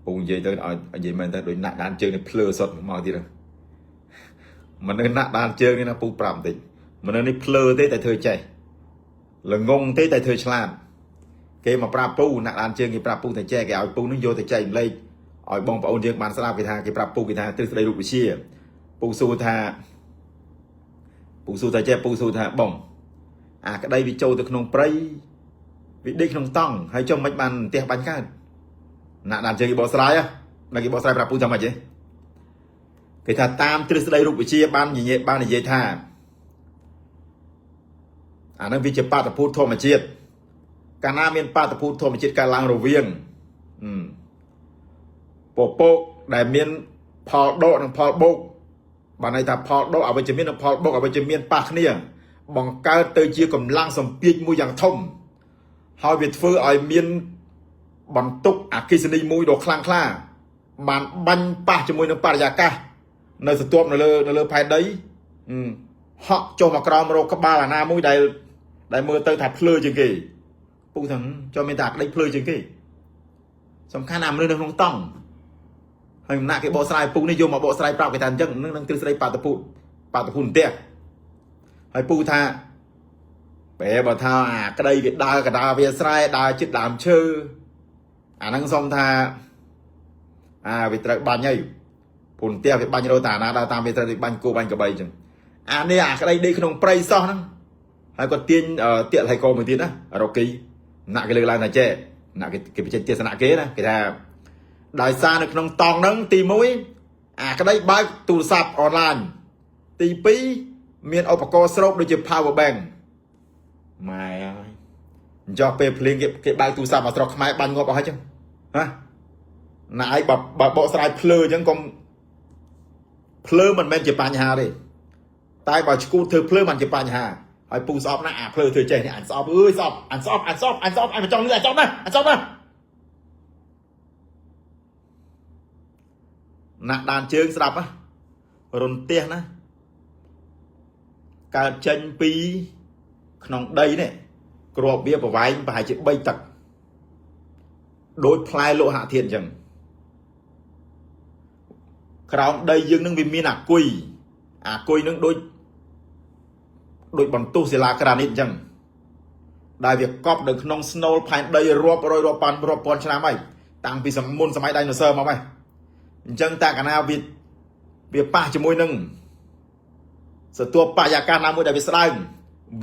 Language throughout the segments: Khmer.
Bùng dây tới vậy mà ta đối nặng đàn chơi này plơ sọt màu gì đâu mà nơi nặng đàn chơi này là bù bảm thì mà nơi này plơ thế tại thời chạy là ngông thế tại thời làm cái mà prapu nặng đàn chơi cái prapu tại chạy cái áo pu nó vô tại chạy lên ở bông bảo ôn riêng bàn sao cái thằng cái prapu cái thằng từ đây lục chia pu su tại chạy pu su thà bông à cái đây bị trâu từក្នុងព្រៃbị điក្នុងតង់ហើយចុះមិនបានផ្ទះបាញ់កើតណាដាក់ជើងគេបកស្រាយណាគេបកស្រាយប្រាប់ពូថាម៉េចទេគេថាតាមទ្រឹស្ដីរូបវិទ្យាបាននិយាយថាអានឹងវាជាបាតុភូតធម្មជាតិកាលណាមានបាតុភូតធម្មជាតិកើតឡើងរវាងពពកដែលមានផលដកនិងផលបូកបានន័យថាផលដកអវិជ្ជមាននិងផលបូកអវិជ្ជមានប៉ះគ្នាបង្កើតទៅជាកម្លាំងសម្ពាធមួយយ៉ាងធំហើយវាធ្វើឲ្យមានបន្ទុកអគ្គិសនីមួយដ៏ខ្លាំងក្លាបានបាញ់ប៉ះជាមួយនឹងបរិយាកាសនៅស្ទាប់នៅលើផែនដីហក់ចុះមកក្រោមរោគក្បាលអាណាមួយដែលមើលទៅថាភ្លើជាងគេពូថាចុះមានតែក្តីភ្លើជាងគេសំខាន់ណាស់មនុស្សនៅក្នុងតង់ហើយអំណាចគេបកស្រាយពូនេះយកមកបកស្រាយប្រាប់គេថាអញ្ចឹងនឹងទ្រឹស្ដីបាតុភូតផ្ទះហើយពូថាពេលបើថាអាក្តីវាដើរកដាវាស្រែដើរជិតដើមឈើអាហ្នឹងសុំថាវាត្រូវបាញ់ហើយពូនផ្ទះវាបាញ់រោតាណាដើរតាមវាត្រូវបាញ់គោបាញ់ក្របីអញ្ចឹងអានេះអាក្តីដេកក្នុងព្រៃសោះហ្នឹងហើយគាត់ទាញទៀតហើយកោមួយទៀតណារ៉ូគីណាក់គេលើកឡើងថាចេណាក់គេបញ្ចេញទស្សនៈគេណាគេថាដោយសារនៅក្នុងតង់ហ្នឹងទី1អាក្តីបើកទូរស័ព្ទអនឡាញទី2មានឧបករណ៍ស្រោបដូចជា power bank ម៉ែអើយអញ្ចឹងពេលភ្លៀងគេបើកទូរស័ព្ទមកស្រុកខ្មែរបាញ់ងាប់អស់ហើយចឹងហ៎ណាឯងបើបកស្រាយភ្លើអញ្ចឹងកុំភ្លើមិនមែនជាបញ្ហាទេតែបើឈ្គូធ្វើភ្លើមិនជាបញ្ហាហើយពូស្អប់ណាអាភ្លើធ្វើចេះនេះអញស្អប់អើយស្អប់អញស្អប់អញមិនចង់លឺអញស្អប់ណាណាក់ដានជើងស្ដាប់ណារុនផ្ទះណាកើតចេញពីក្នុងដីនេះគ្រាប់វាប្រវែងប្រហែលជា3 ទឹកដូចផ្លែលោហៈធាតុអញ្ចឹងក្រោមដីយើងនឹងវាមានអាគុយនឹងដូចបន្ទុះសិលាក្រានីតអញ្ចឹងដែលវាកប់នៅក្នុងស្នូលផែនដីរាប់ពាន់ឆ្នាំហើយតាំងពីសម័យដៃណូស័រមកហើយអញ្ចឹងតើកាលណាវាប៉ះជាមួយនឹងស្ទាប់បរិយាកាសណាមួយដែលវាស្ដើង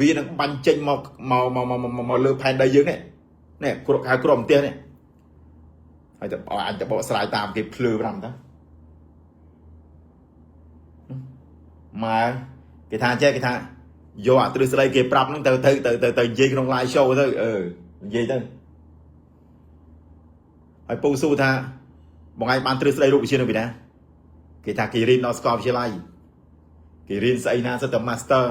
វានឹងបាញ់ចេញមកលើផែនដីយើងនេះគ្រាប់ហៅគ្រាប់ផ្ទះនេះហើយតែអញទៅបកស្រាយតាមគេភ្លឺ5តើម៉ែគេថាចេះគេថាយកអាទ្រឹស្ដីគេប្រាប់ហ្នឹងទៅនិយាយក្នុង live show ទៅនិយាយទៅហើយពូស៊ូថាបងឯងបានទ្រឹស្ដីរូបវិទ្យានៅពីណាគេថាគេរៀននៅសាកលវិទ្យាល័យគេរៀនស្អីណាសិតតែ master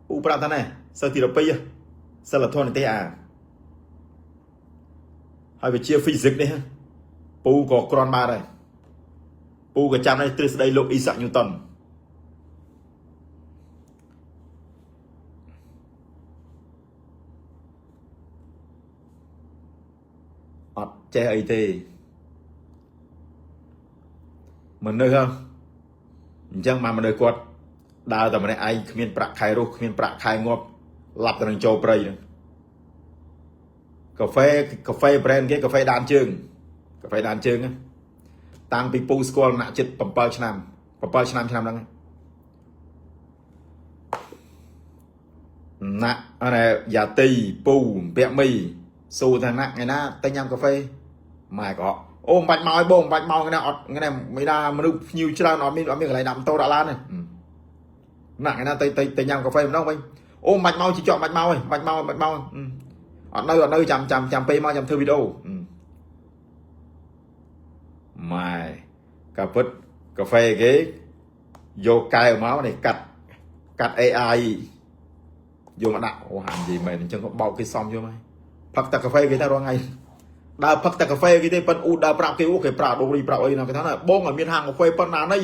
ពូប្រាប់ថាណែសិស្សទី12សិលធម៌និទេសហើយវិទ្យា physics នេះពូក៏គ្រាន់បានដែរពូក៏ចាំដែរទ្រឹស្ដីលោកអ៊ីសាក់ញូតុនអត់ចេះអីទេមនុស្សអញ្ចឹងមកមនុស្សគាត់ដើរតែម្នាក់ឯងគ្មានប្រាក់ខែរស់គ្មានប្រាក់ខែងាប់ឡាប់ទៅនឹងចូលព្រៃហ្នឹងកាហ្វេ brand គេកាហ្វេដានជើងតាំងពីពូស្គាល់ណាក់ចិត្ត7 ឆ្នាំហ្នឹងណាក់អរយ៉ាទីពូពាក់មីស៊ូថាណាក់ថ្ងៃណាតែញ៉ាំកាហ្វេម៉ែក៏អូមិនបាច់មកឲ្យបងមិនបាច់មកថ្ងៃណាអត់ថ្ងៃណាមិនដាមនុស្សភ្ញៀវច្រើនអត់មានកន្លែងដាក់ម៉ូតូដាក់ឡានទេណាក់ថ្ងៃណាទៅញ៉ាំកាហ្វេម្ដងវិញអូមិនបាច់មកជិះជាប់មិនបាច់មកទេបាច់មកអត់នៅចាំពេលមកចាំធ្វើវីដេអូម៉ែកាពិតកាហ្វេគេយកកែវមកនេះកាត់ AI យកមកដាក់អូហាមនិយាយមែនអញ្ចឹងក៏បោកគេសំយកមកផឹកតែកាហ្វេគេតែរាល់ថ្ងៃដើរផឹកតែកាហ្វេគេទេប៉ុនអ៊ូដើរប្រាប់គេអូគេប្រាប់ដូរីប្រាប់អីណាគេថាបងឲ្យមានហាងកាហ្វេប៉ុណ្ណាណី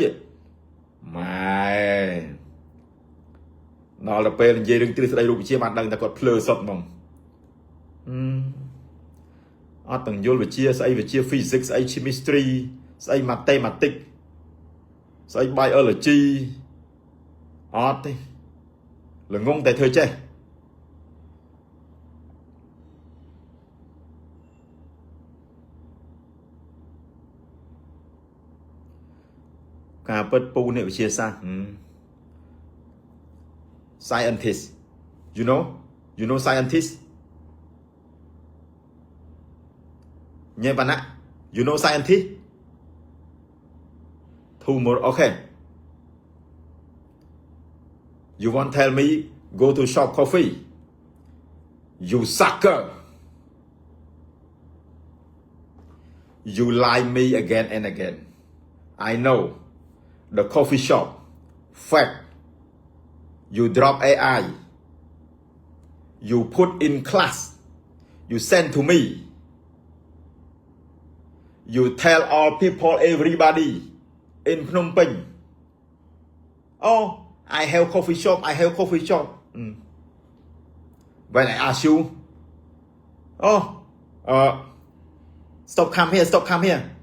ម៉ែដល់ទៅពេលនិយាយរឿងទ្រឹស្ដីរូបវិទ្យាបានដឹងតែគាត់ភ្លើសុតហ្មង อดต้องยลวิชีស្អីវិជា physics ស្អី chemistry ស្អី mathematics ស្អី biology អត់ទេល្ងងតែធ្វើចេះការពិតពូអ្នកវិទ្យាសាស្ត្រ scientist you know scientist ញ៉ែបាណា you know scientist tomorrow okay you want tell me go to shop coffee you sucker you lie me again and again I know the coffee shop fact you drop AI you put in class you send to me you tell all people everybody in Phnom Penh oh I have coffee shop when I ask you oh stop come here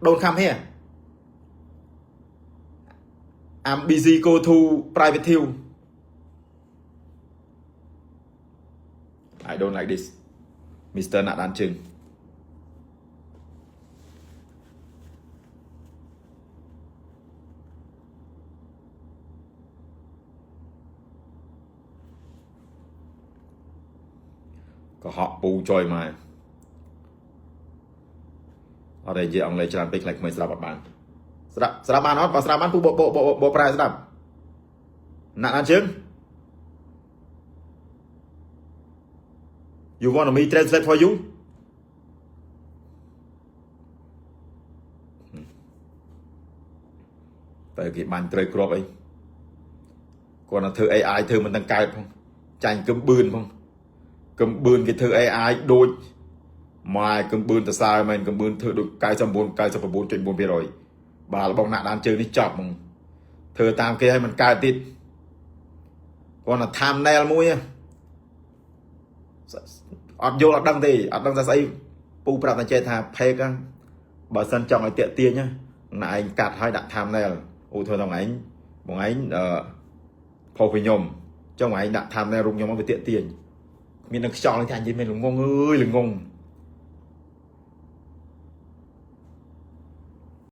don't come here I'm busy go to private hill I don't like this Mr. Nat An Chừng có họ bù trôi mà ở đây giờ ông lấy cho làm tích lệch mấy sạp bạn sạp bạn nó và sạp bạn bộ prai sạp nạn ăn chứ you want me translate for you tại cái bàn trời crop ấy còn là thơ AI thơ mình đang cài không chanh cấm bươn không cấm bươn cái thơ AI đôi mai cấm bươn ta sao mình cấm bươn thơ được cài trăm bốn trên 4 rồi bà là bóng nạn ăn chơi đi chọc mong thơ tam kia hay mình cài tít còn là tham nail mũi ọt vô ọt đăng thì ọt đăng ra xây pu prap ta chơi thà phê á bà sân chồng ấy tiện tiền nhá là anh cạt hai đặt tham nail ôi thôi thằng anh bọn anh phô phải nhôm trong anh đặt tham nail rung nhôm với tiện tiền mình đang chọn thì anh nhìn mình là ngon ơi là ngon